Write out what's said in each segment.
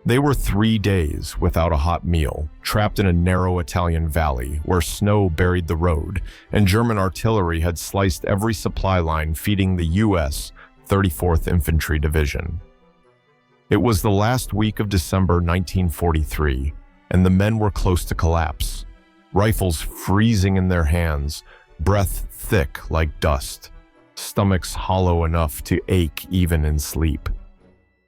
They were 3 days without a hot meal, trapped in a narrow Italian valley where snow buried the road, and German artillery had sliced every supply line feeding the U.S. 34th Infantry Division. It was the last week of December 1943, and the men were close to collapse, rifles freezing in their hands, breath thick like dust, stomachs hollow enough to ache even in sleep.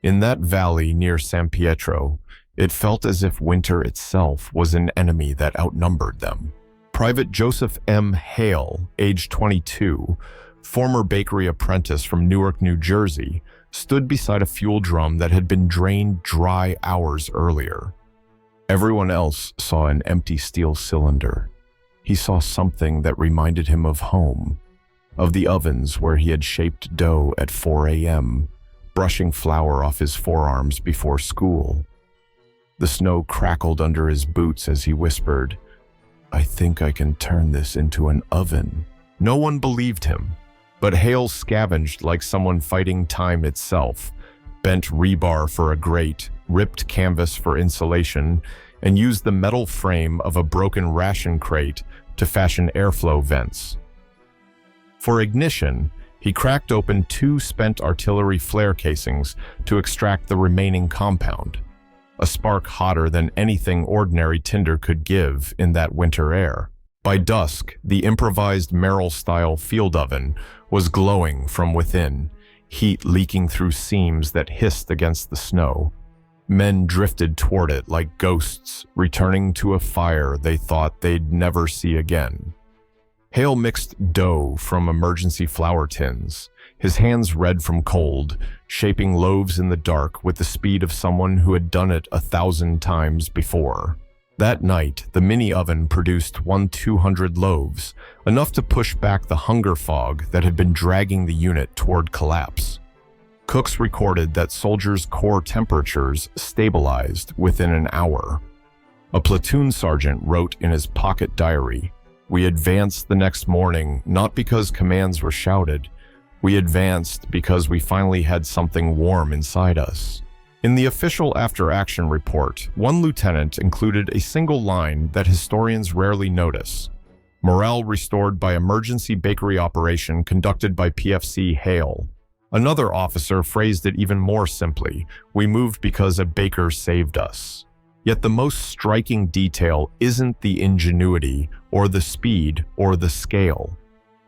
In that valley near San Pietro, it felt as if winter itself was an enemy that outnumbered them. Private Joseph M. Hale, age 22, former bakery apprentice from Newark, New Jersey, stood beside a fuel drum that had been drained dry hours earlier. Everyone else saw an empty steel cylinder. He saw something that reminded him of home, of the ovens where he had shaped dough at 4 a.m., brushing flour off his forearms before school. The snow crackled under his boots as he whispered, "I think I can turn this into an oven." No one believed him, but Hale scavenged like someone fighting time itself, bent rebar for a grate, ripped canvas for insulation, and used the metal frame of a broken ration crate to fashion airflow vents. For ignition, he cracked open 2 spent artillery flare casings to extract the remaining compound, a spark hotter than anything ordinary tinder could give in that winter air. By dusk, the improvised Merrill-style field oven was glowing from within, heat leaking through seams that hissed against the snow. Men drifted toward it like ghosts, returning to a fire they thought they'd never see again. Hale mixed dough from emergency flour tins, his hands red from cold, shaping loaves in the dark with the speed of someone who had done it 1,000 times before. That night, the mini-oven produced 200 loaves, enough to push back the hunger fog that had been dragging the unit toward collapse. Cooks recorded that soldiers' core temperatures stabilized within an hour. A platoon sergeant wrote in his pocket diary, "We advanced the next morning not because commands were shouted. We advanced because we finally had something warm inside us." In the official after-action report, one lieutenant included a single line that historians rarely notice: "Morale restored by emergency bakery operation conducted by PFC Hale." Another officer phrased it even more simply: "We moved because a baker saved us." Yet the most striking detail isn't the ingenuity or the speed or the scale.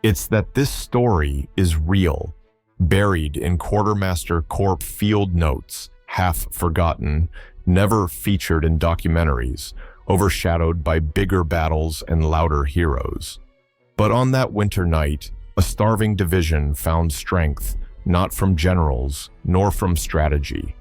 It's that this story is real, buried in Quartermaster Corp field notes, half forgotten, never featured in documentaries, overshadowed by bigger battles and louder heroes. But on that winter night, a starving division found strength, not from generals, nor from strategy,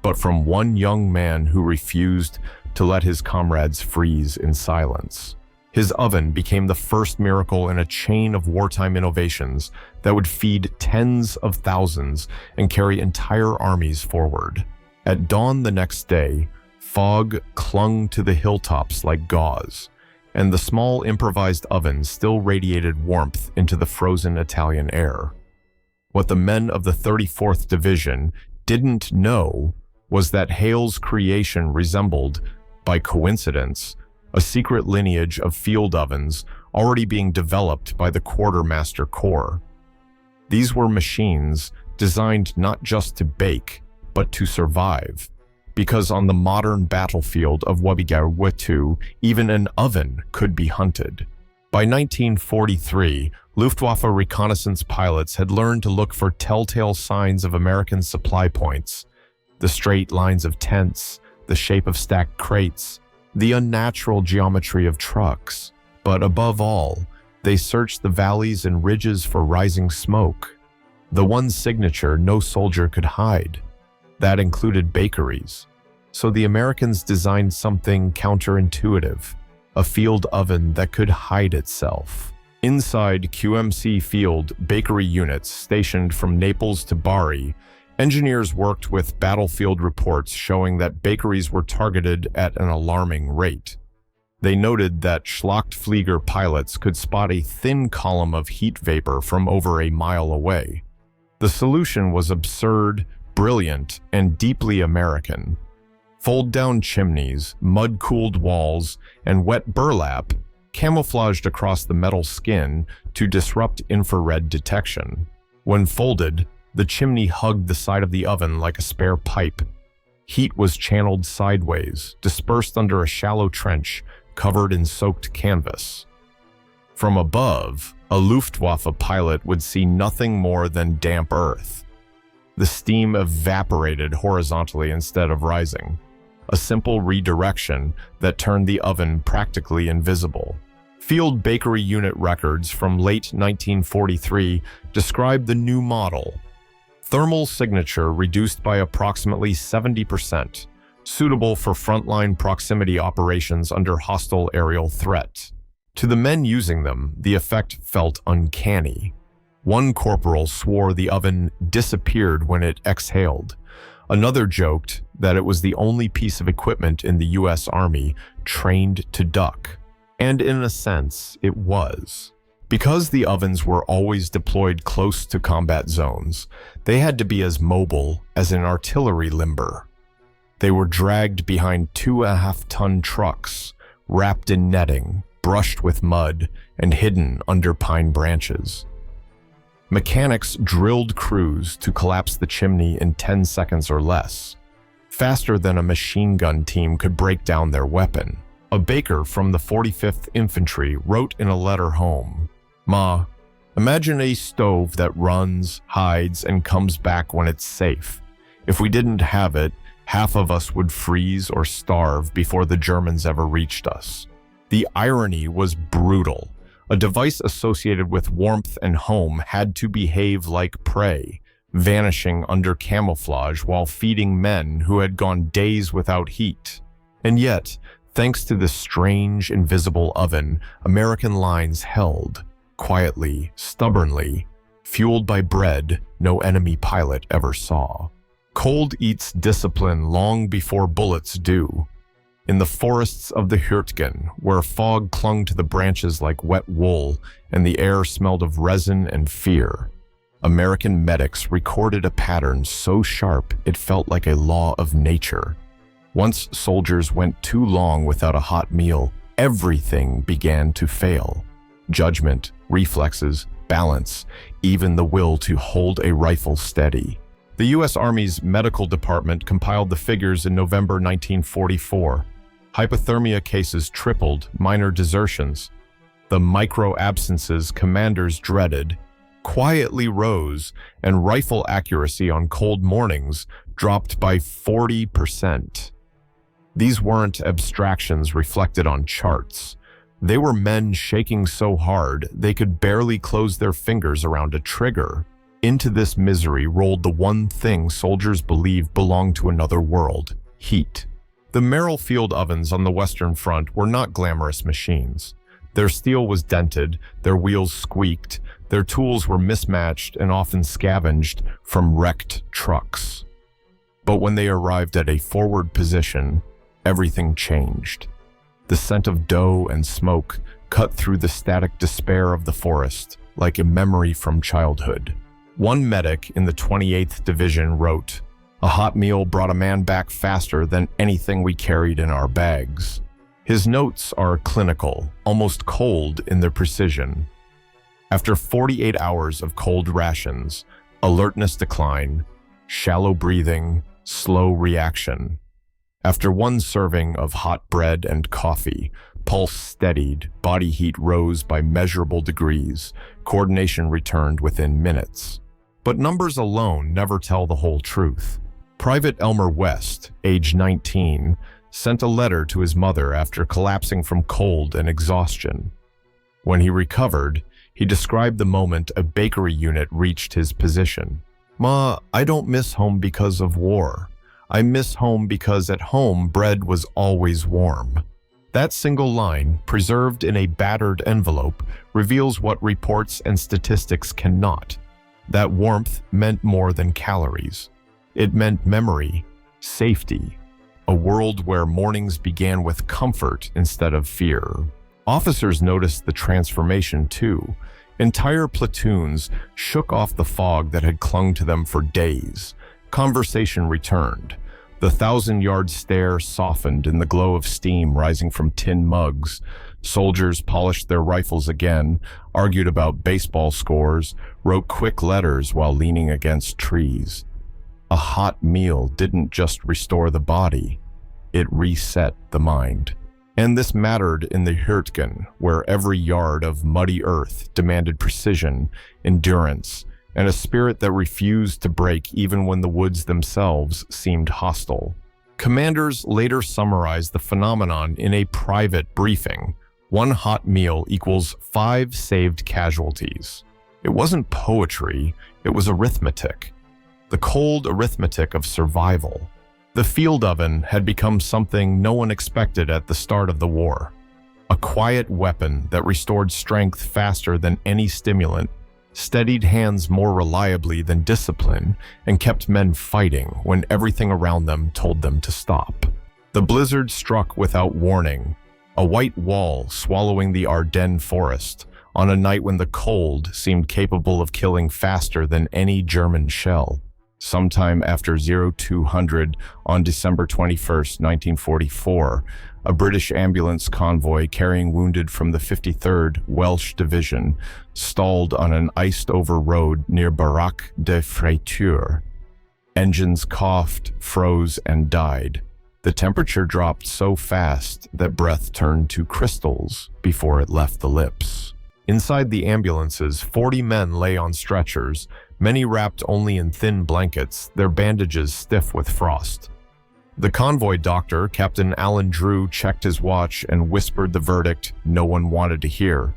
but from one young man who refused to let his comrades freeze in silence. His oven became the first miracle in a chain of wartime innovations that would feed tens of thousands and carry entire armies forward. At dawn the next day, fog clung to the hilltops like gauze, and the small improvised oven still radiated warmth into the frozen Italian air. What the men of the 34th Division didn't know was that Hale's creation resembled, by coincidence, a secret lineage of field ovens already being developed by the Quartermaster Corps. These were machines designed not just to bake, but to survive, because on the modern battlefield of WWII, even an oven could be hunted. By 1943, Luftwaffe reconnaissance pilots had learned to look for telltale signs of American supply points: the straight lines of tents, the shape of stacked crates, the unnatural geometry of trucks. But above all, they searched the valleys and ridges for rising smoke, the one signature no soldier could hide. That included bakeries. So the Americans designed something counterintuitive: a field oven that could hide itself. Inside QMC Field bakery units stationed from Naples to Bari, engineers worked with battlefield reports showing that bakeries were targeted at an alarming rate. They noted that Schlachtflieger pilots could spot a thin column of heat vapor from over a mile away. The solution was absurd, brilliant, and deeply American. Fold-down chimneys, mud-cooled walls, and wet burlap camouflaged across the metal skin to disrupt infrared detection. When folded, the chimney hugged the side of the oven like a spare pipe. Heat was channeled sideways, dispersed under a shallow trench covered in soaked canvas. From above, a Luftwaffe pilot would see nothing more than damp earth. The steam evaporated horizontally instead of rising, a simple redirection that turned the oven practically invisible. Field Bakery Unit records from late 1943 describe the new model. Thermal signature reduced by approximately 70%, suitable for frontline proximity operations under hostile aerial threat. To the men using them, the effect felt uncanny. One corporal swore the oven disappeared when it exhaled. Another joked that it was the only piece of equipment in the U.S. Army trained to duck. And in a sense, it was. Because the ovens were always deployed close to combat zones, they had to be as mobile as an artillery limber. They were dragged behind 2.5-ton trucks, wrapped in netting, brushed with mud, and hidden under pine branches. Mechanics drilled crews to collapse the chimney in 10 seconds or less, faster than a machine gun team could break down their weapon. A baker from the 45th Infantry wrote in a letter home, "Ma, imagine a stove that runs, hides, and comes back when it's safe. If we didn't have it, half of us would freeze or starve before the Germans ever reached us." The irony was brutal. A device associated with warmth and home had to behave like prey, vanishing under camouflage while feeding men who had gone days without heat. And yet, thanks to this strange, invisible oven, American lines held, quietly, stubbornly, fueled by bread no enemy pilot ever saw. Cold eats discipline long before bullets do. In the forests of the Hürtgen, where fog clung to the branches like wet wool and the air smelled of resin and fear, American medics recorded a pattern so sharp it felt like a law of nature. Once soldiers went too long without a hot meal, everything began to fail. Judgment, reflexes, balance, even the will to hold a rifle steady. The U.S. Army's medical department compiled the figures in November 1944. Hypothermia cases tripled, minor desertions. The micro-absences commanders dreaded quietly rose, and rifle accuracy on cold mornings dropped by 40%. These weren't abstractions reflected on charts. They were men shaking so hard they could barely close their fingers around a trigger. Into this misery rolled the one thing soldiers believed belonged to another world: heat. The Merrill field ovens on the Western Front were not glamorous machines. Their steel was dented, their wheels squeaked, their tools were mismatched and often scavenged from wrecked trucks. But when they arrived at a forward position, everything changed. The scent of dough and smoke cut through the static despair of the forest like a memory from childhood. One medic in the 28th Division wrote, "A hot meal brought a man back faster than anything we carried in our bags." His notes are clinical, almost cold in their precision. After 48 hours of cold rations, alertness decline, shallow breathing, slow reaction. After one serving of hot bread and coffee, pulse steadied, body heat rose by measurable degrees, coordination returned within minutes. But numbers alone never tell the whole truth. Private Elmer West, age 19, sent a letter to his mother after collapsing from cold and exhaustion. When he recovered, he described the moment a bakery unit reached his position. "Ma, I don't miss home because of war. I miss home because at home bread was always warm." That single line, preserved in a battered envelope, reveals what reports and statistics cannot. That warmth meant more than calories. It meant memory, safety, a world where mornings began with comfort instead of fear. Officers noticed the transformation too. Entire platoons shook off the fog that had clung to them for days. Conversation returned. The 1,000-yard stare softened in the glow of steam rising from tin mugs. Soldiers polished their rifles again, argued about baseball scores, wrote quick letters while leaning against trees. A hot meal didn't just restore the body, it reset the mind. And this mattered in the Hurtgen, where every yard of muddy earth demanded precision, endurance, and a spirit that refused to break even when the woods themselves seemed hostile. Commanders later summarized the phenomenon in a private briefing. 1 hot meal equals 5 saved casualties. It wasn't poetry, it was arithmetic. The cold arithmetic of survival. The field oven had become something no one expected at the start of the war. A quiet weapon that restored strength faster than any stimulant, steadied hands more reliably than discipline, and kept men fighting when everything around them told them to stop. The blizzard struck without warning, a white wall swallowing the Ardennes forest, on a night when the cold seemed capable of killing faster than any German shell. Sometime after 0200 on December 21, 1944, a British ambulance convoy carrying wounded from the 53rd Welsh Division stalled on an iced-over road near Baraque de Fraiture. Engines coughed, froze, and died. The temperature dropped so fast that breath turned to crystals before it left the lips. Inside the ambulances, 40 men lay on stretchers, many wrapped only in thin blankets, their bandages stiff with frost. The convoy doctor, Captain Alan Drew, checked his watch and whispered the verdict no one wanted to hear.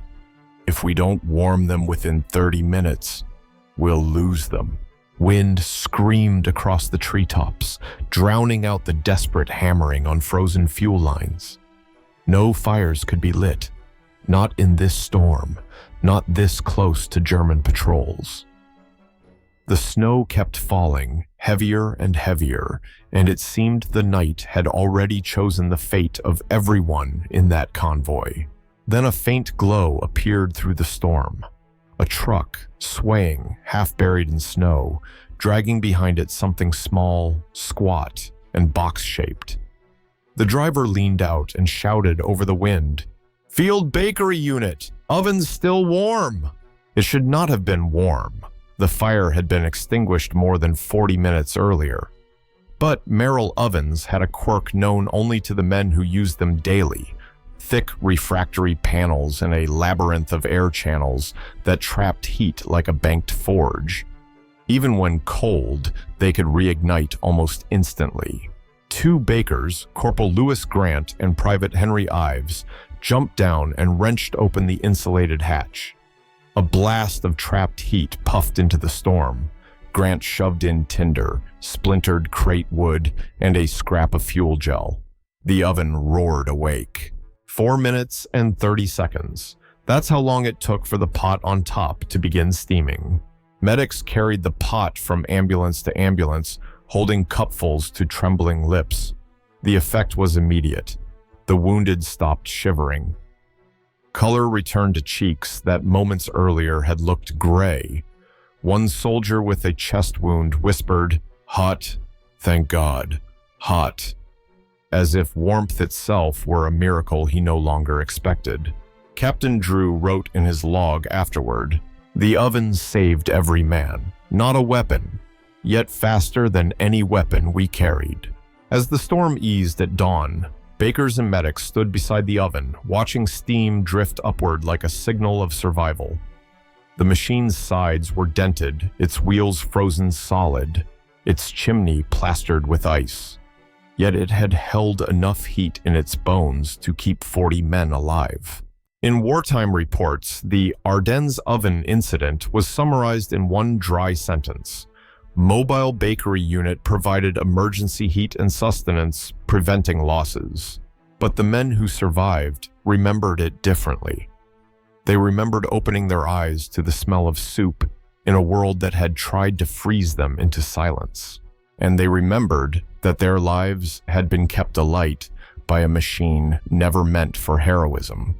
"If we don't warm them within 30 minutes, we'll lose them." Wind screamed across the treetops, drowning out the desperate hammering on frozen fuel lines. No fires could be lit. Not in this storm, not this close to German patrols. The snow kept falling, heavier and heavier, and it seemed the night had already chosen the fate of everyone in that convoy. Then a faint glow appeared through the storm. A truck, swaying, half buried in snow, dragging behind it something small, squat, and box-shaped. The driver leaned out and shouted over the wind, "Field bakery unit! Oven's still warm!" It should not have been warm. The fire had been extinguished more than 40 minutes earlier. But Merrill ovens had a quirk known only to the men who used them daily. Thick refractory panels and a labyrinth of air channels that trapped heat like a banked forge. Even when cold, they could reignite almost instantly. 2 bakers, Corporal Lewis Grant and Private Henry Ives, jumped down and wrenched open the insulated hatch. A blast of trapped heat puffed into the storm. Grant shoved in tinder, splintered crate wood, and a scrap of fuel gel. The oven roared awake. 4 minutes and 30 seconds. That's how long it took for the pot on top to begin steaming. Medics carried the pot from ambulance to ambulance, holding cupfuls to trembling lips. The effect was immediate. The wounded stopped shivering. Color returned to cheeks that moments earlier had looked gray. One soldier with a chest wound whispered, "Hot, thank God, hot," as if warmth itself were a miracle he no longer expected. Captain Drew wrote in his log afterward, "The oven saved every man, not a weapon, yet faster than any weapon we carried." As the storm eased at dawn, bakers and medics stood beside the oven, watching steam drift upward like a signal of survival. The machine's sides were dented, its wheels frozen solid, its chimney plastered with ice. Yet it had held enough heat in its bones to keep 40 men alive. In wartime reports, the Ardennes oven incident was summarized in one dry sentence. Mobile bakery unit provided emergency heat and sustenance, preventing losses. But the men who survived remembered it differently. They remembered opening their eyes to the smell of soup in a world that had tried to freeze them into silence. And they remembered that their lives had been kept alight by a machine never meant for heroism,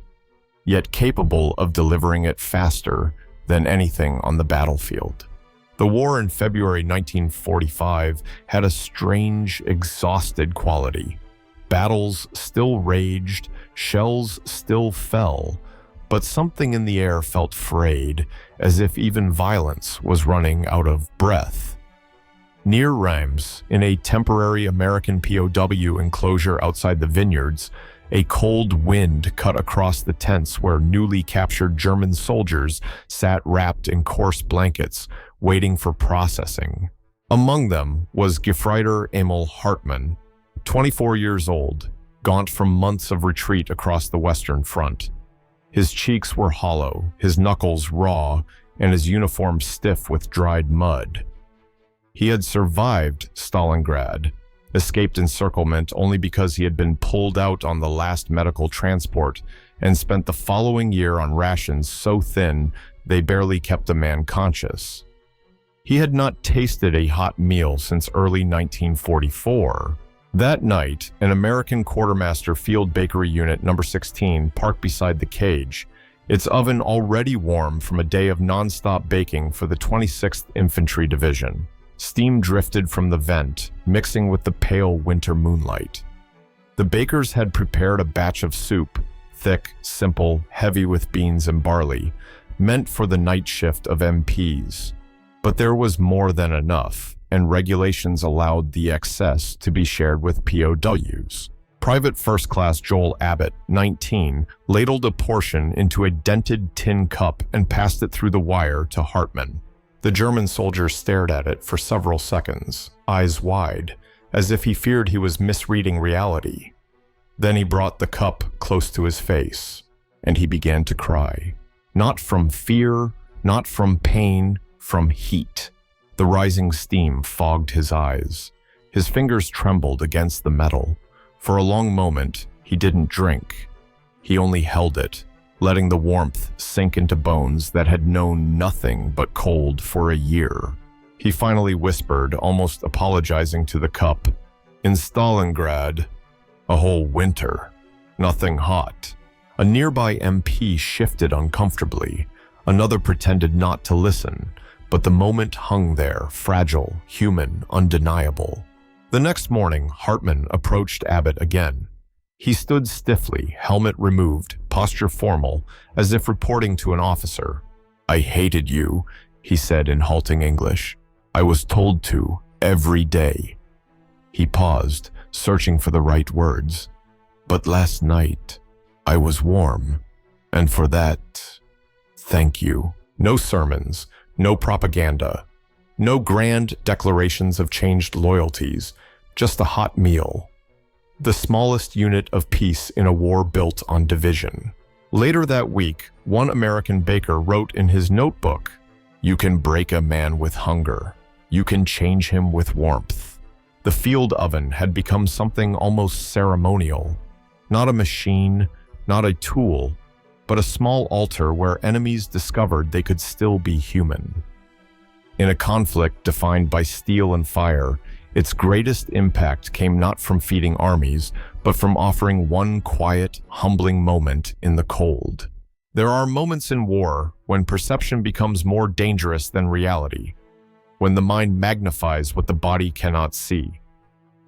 yet capable of delivering it faster than anything on the battlefield. The war in February 1945 had a strange, exhausted quality. Battles still raged, shells still fell, but something in the air felt frayed, as if even violence was running out of breath. Near Reims, in a temporary American POW enclosure outside the vineyards, a cold wind cut across the tents where newly captured German soldiers sat wrapped in coarse blankets, waiting for processing. Among them was Gefreiter Emil Hartmann, 24 years old, gaunt from months of retreat across the Western Front. His cheeks were hollow, his knuckles raw, and his uniform stiff with dried mud. He had survived Stalingrad, escaped encirclement only because he had been pulled out on the last medical transport, and spent the following year on rations so thin they barely kept a man conscious. He had not tasted a hot meal since early 1944. That night, an American Quartermaster Field Bakery Unit No. 16 parked beside the cage, its oven already warm from a day of non-stop baking for the 26th Infantry Division. Steam drifted from the vent, mixing with the pale winter moonlight. The bakers had prepared a batch of soup, thick, simple, heavy with beans and barley, meant for the night shift of MPs. But there was more than enough, and regulations allowed the excess to be shared with POWs. Private First Class Joel Abbott, 19, ladled a portion into a dented tin cup and passed it through the wire to Hartmann. The German soldier stared at it for several seconds, eyes wide, as if he feared he was misreading reality. Then he brought the cup close to his face, and he began to cry. Not from fear, not from pain, from heat. The rising steam fogged his eyes. His fingers trembled against the metal. For a long moment, he didn't drink. He only held it, letting the warmth sink into bones that had known nothing but cold for a year. He finally whispered, almost apologizing to the cup, "In Stalingrad, a whole winter. Nothing hot." A nearby MP shifted uncomfortably. Another pretended not to listen, but the moment hung there, fragile, human, undeniable. The next morning, Hartmann approached Abbott again. He stood stiffly, helmet removed, posture formal, as if reporting to an officer. "I hated you," he said in halting English. "I was told to, every day." He paused, searching for the right words. "But last night, I was warm, and for that, thank you." No sermons, no propaganda, no grand declarations of changed loyalties, just a hot meal. The smallest unit of peace in a war built on division. Later that week, one American baker wrote in his notebook, "You can break a man with hunger. You can change him with warmth." The field oven had become something almost ceremonial. Not a machine, not a tool, but a small altar where enemies discovered they could still be human. In a conflict defined by steel and fire, its greatest impact came not from feeding armies, but from offering one quiet, humbling moment in the cold. There are moments in war when perception becomes more dangerous than reality, when the mind magnifies what the body cannot see.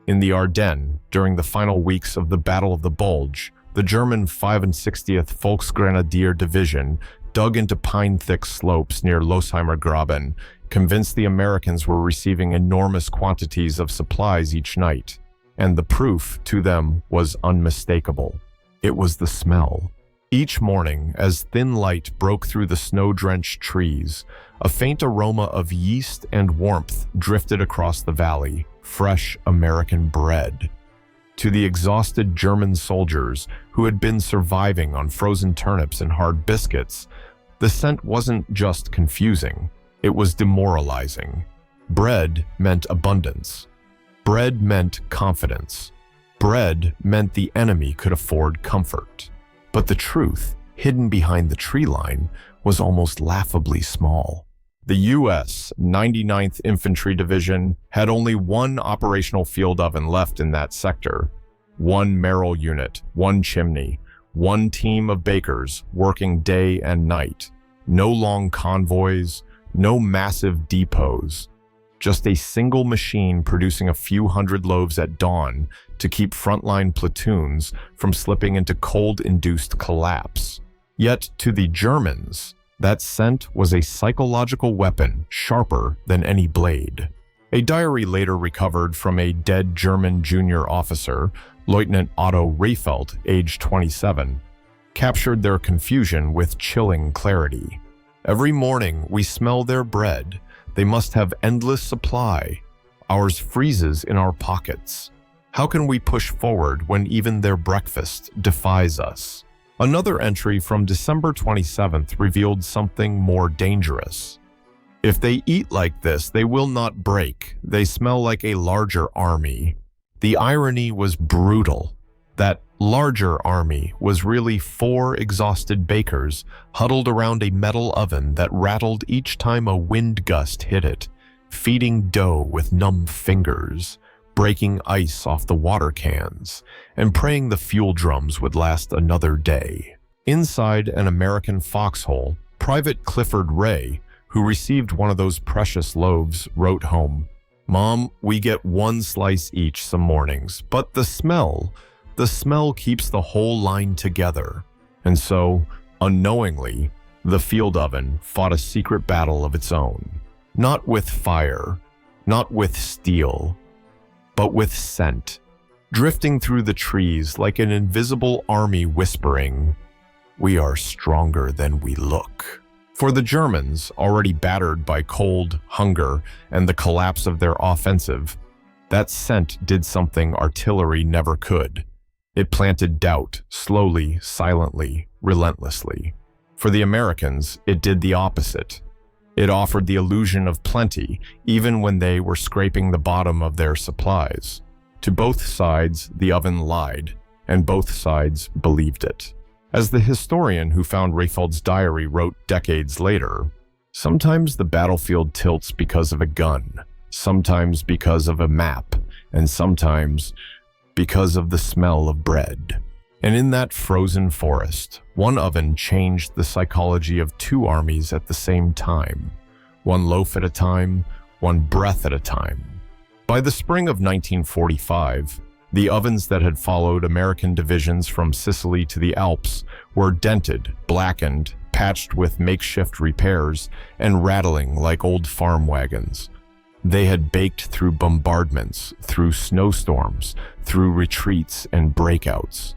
In the Ardennes, during the final weeks of the Battle of the Bulge, the German 65th Volksgrenadier Division dug into pine-thick slopes near Losheimer Graben, convinced the Americans were receiving enormous quantities of supplies each night, and the proof to them was unmistakable. It was the smell. Each morning, as thin light broke through the snow-drenched trees, a faint aroma of yeast and warmth drifted across the valley, fresh American bread. To the exhausted German soldiers who had been surviving on frozen turnips and hard biscuits, the scent wasn't just confusing, it was demoralizing. Bread meant abundance. Bread meant confidence. Bread meant the enemy could afford comfort. But the truth, hidden behind the tree line, was almost laughably small. The U.S. 99th Infantry Division had only one operational field oven left in that sector. One Merrill unit, one chimney, one team of bakers working day and night. No long convoys, No massive depots, just a single machine producing a few hundred loaves at dawn to keep frontline platoons from slipping into cold-induced collapse. Yet, to the Germans, that scent was a psychological weapon sharper than any blade. A diary later recovered from a dead German junior officer, Lieutenant Otto Rehfeldt, aged 27, captured their confusion with chilling clarity. "Every morning we smell their bread. They must have endless supply. Ours freezes in our pockets. How can we push forward when even their breakfast defies us?" Another entry from December 27th revealed something more dangerous. "If they eat like this, they will not break. They smell like a larger army." The irony was brutal. That larger army was really 4 exhausted bakers huddled around a metal oven that rattled each time a wind gust hit it, feeding dough with numb fingers, breaking ice off the water cans, and praying the fuel drums would last another day. Inside an American foxhole, Private Clifford Ray, who received one of those precious loaves, wrote home, "Mom, we get 1 slice each some mornings, but the smell keeps the whole line together." And so, unknowingly, the field oven fought a secret battle of its own. Not with fire, not with steel, but with scent, drifting through the trees like an invisible army whispering, "We are stronger than we look." For the Germans, already battered by cold, hunger, and the collapse of their offensive, that scent did something artillery never could. It planted doubt, slowly, silently, relentlessly. For the Americans, it did the opposite. It offered the illusion of plenty, even when they were scraping the bottom of their supplies. To both sides, the oven lied, and both sides believed it. As the historian who found Rehfeldt's diary wrote decades later, "Sometimes the battlefield tilts because of a gun, sometimes because of a map, and sometimes because of the smell of bread." And in that frozen forest, one oven changed the psychology of 2 armies at the same time. One loaf at a time, one breath at a time. By the spring of 1945, the ovens that had followed American divisions from Sicily to the Alps were dented, blackened, patched with makeshift repairs, and rattling like old farm wagons. They had baked through bombardments, through snowstorms, through retreats and breakouts.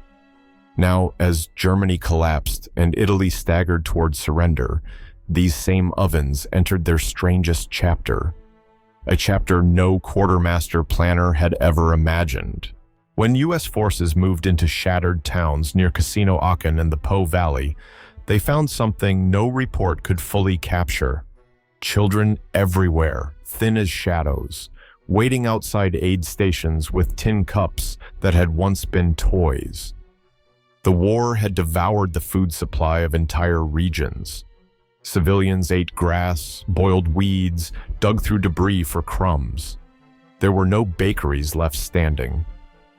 Now, as Germany collapsed and Italy staggered toward surrender, these same ovens entered their strangest chapter, a chapter no quartermaster planner had ever imagined. When U.S. forces moved into shattered towns near Casino Aachen and the Po Valley, they found something no report could fully capture. Children everywhere, thin as shadows, waiting outside aid stations with tin cups that had once been toys. The war had devoured the food supply of entire regions. Civilians ate grass, boiled weeds, dug through debris for crumbs. There were no bakeries left standing.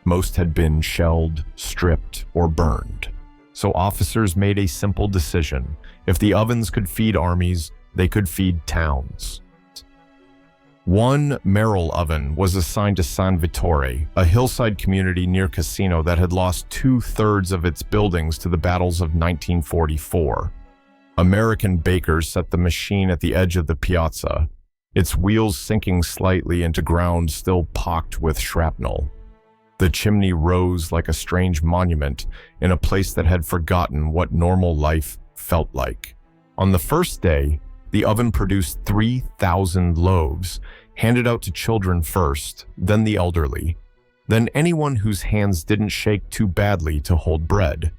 Most had been shelled, stripped, or burned. So officers made a simple decision. If the ovens could feed armies, they could feed towns. One Merrill oven was assigned to San Vittore, a hillside community near Casino that had lost 2/3 of its buildings to the battles of 1944. American bakers set the machine at the edge of the piazza, its wheels sinking slightly into ground still pocked with shrapnel. The chimney rose like a strange monument in a place that had forgotten what normal life felt like. On the first day, the oven produced 3,000 loaves, handed out to children first, then the elderly, then anyone whose hands didn't shake too badly to hold bread.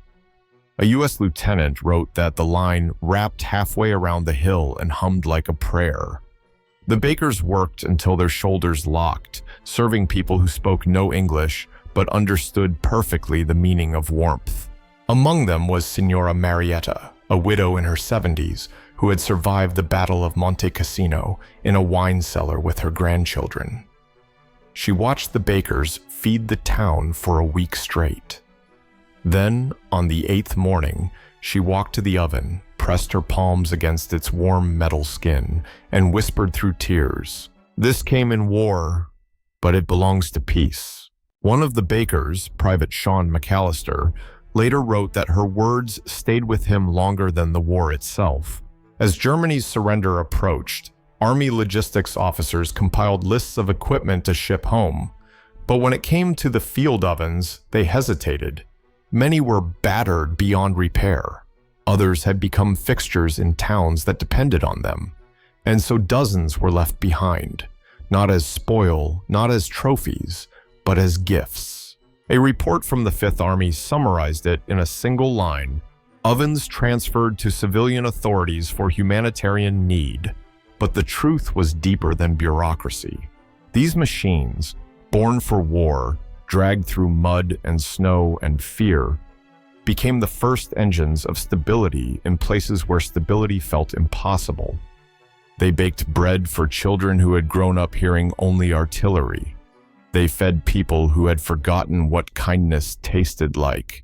A U.S. lieutenant wrote that the line wrapped halfway around the hill and hummed like a prayer. The bakers worked until their shoulders locked, serving people who spoke no English but understood perfectly the meaning of warmth. Among them was Signora Marietta, a widow in her 70s, who had survived the Battle of Monte Cassino in a wine cellar with her grandchildren. She watched the bakers feed the town for a week straight. Then, on the 8th morning, she walked to the oven, pressed her palms against its warm metal skin, and whispered through tears, "This came in war, but it belongs to peace." One of the bakers, Private Sean McAllister, later wrote that her words stayed with him longer than the war itself. As Germany's surrender approached, Army logistics officers compiled lists of equipment to ship home. But when it came to the field ovens, they hesitated. Many were battered beyond repair. Others had become fixtures in towns that depended on them. And so dozens were left behind, not as spoil, not as trophies, but as gifts. A report from the Fifth Army summarized it in a single line: ovens transferred to civilian authorities for humanitarian need. But the truth was deeper than bureaucracy. These machines, born for war, dragged through mud and snow and fear, became the first engines of stability in places where stability felt impossible. They baked bread for children who had grown up hearing only artillery. They fed people who had forgotten what kindness tasted like.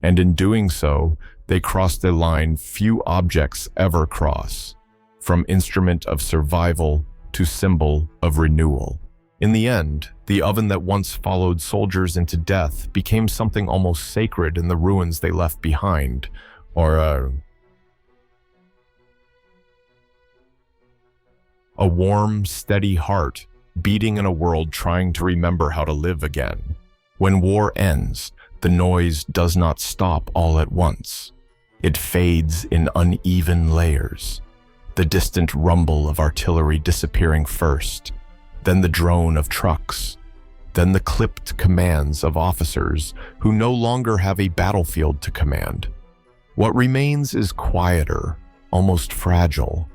And in doing so, they crossed a line few objects ever cross, from instrument of survival to symbol of renewal. In the end, the oven that once followed soldiers into death became something almost sacred in the ruins they left behind, or a warm, steady heart beating in a world trying to remember how to live again. When war ends, the noise does not stop all at once. It fades in uneven layers. The distant rumble of artillery disappearing first, then the drone of trucks, then the clipped commands of officers who no longer have a battlefield to command. What remains is quieter, almost fragile,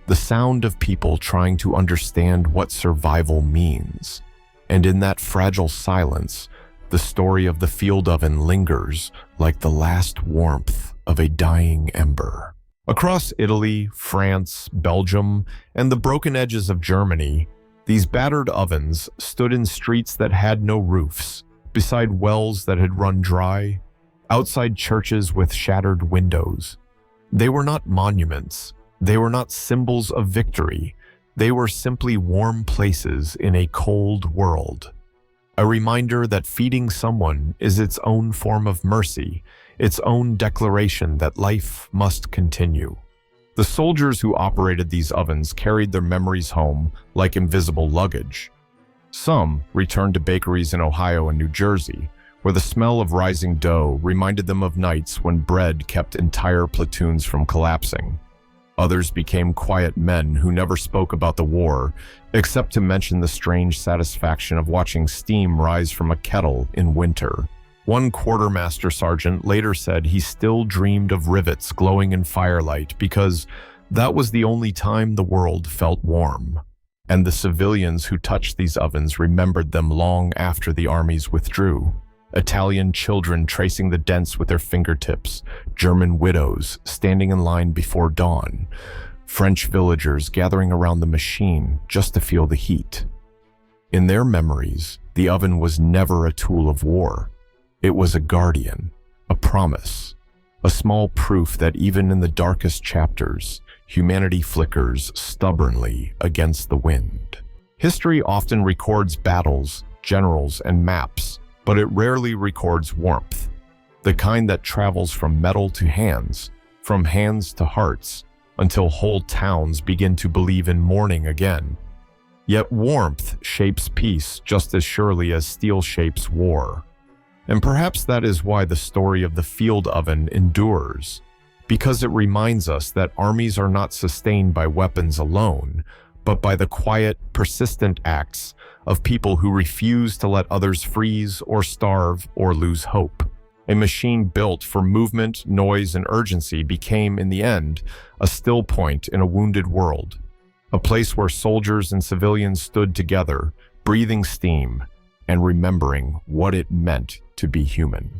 the sound of people trying to understand what survival means. And in that fragile silence, the story of the field oven lingers like the last warmth of a dying ember. Across Italy, France, Belgium, and the broken edges of Germany, these battered ovens stood in streets that had no roofs, beside wells that had run dry, outside churches with shattered windows. They were not monuments. They were not symbols of victory. They were simply warm places in a cold world. A reminder that feeding someone is its own form of mercy, its own declaration that life must continue. The soldiers who operated these ovens carried their memories home like invisible luggage. Some returned to bakeries in Ohio and New Jersey, where the smell of rising dough reminded them of nights when bread kept entire platoons from collapsing. Others became quiet men who never spoke about the war, except to mention the strange satisfaction of watching steam rise from a kettle in winter. One quartermaster sergeant later said he still dreamed of rivets glowing in firelight because that was the only time the world felt warm. And the civilians who touched these ovens remembered them long after the armies withdrew. Italian children tracing the dents with their fingertips, German widows standing in line before dawn, French villagers gathering around the machine just to feel the heat. In their memories, the oven was never a tool of war. It was a guardian, a promise, a small proof that even in the darkest chapters, humanity flickers stubbornly against the wind. History often records battles, generals, and maps, but it rarely records warmth, the kind that travels from metal to hands, from hands to hearts, until whole towns begin to believe in morning again. Yet warmth shapes peace just as surely as steel shapes war. And perhaps that is why the story of the field oven endures, because it reminds us that armies are not sustained by weapons alone, but by the quiet, persistent acts of people who refuse to let others freeze or starve or lose hope. A machine built for movement, noise, and urgency became, in the end, a still point in a wounded world, a place where soldiers and civilians stood together, breathing steam and remembering what it meant to be human.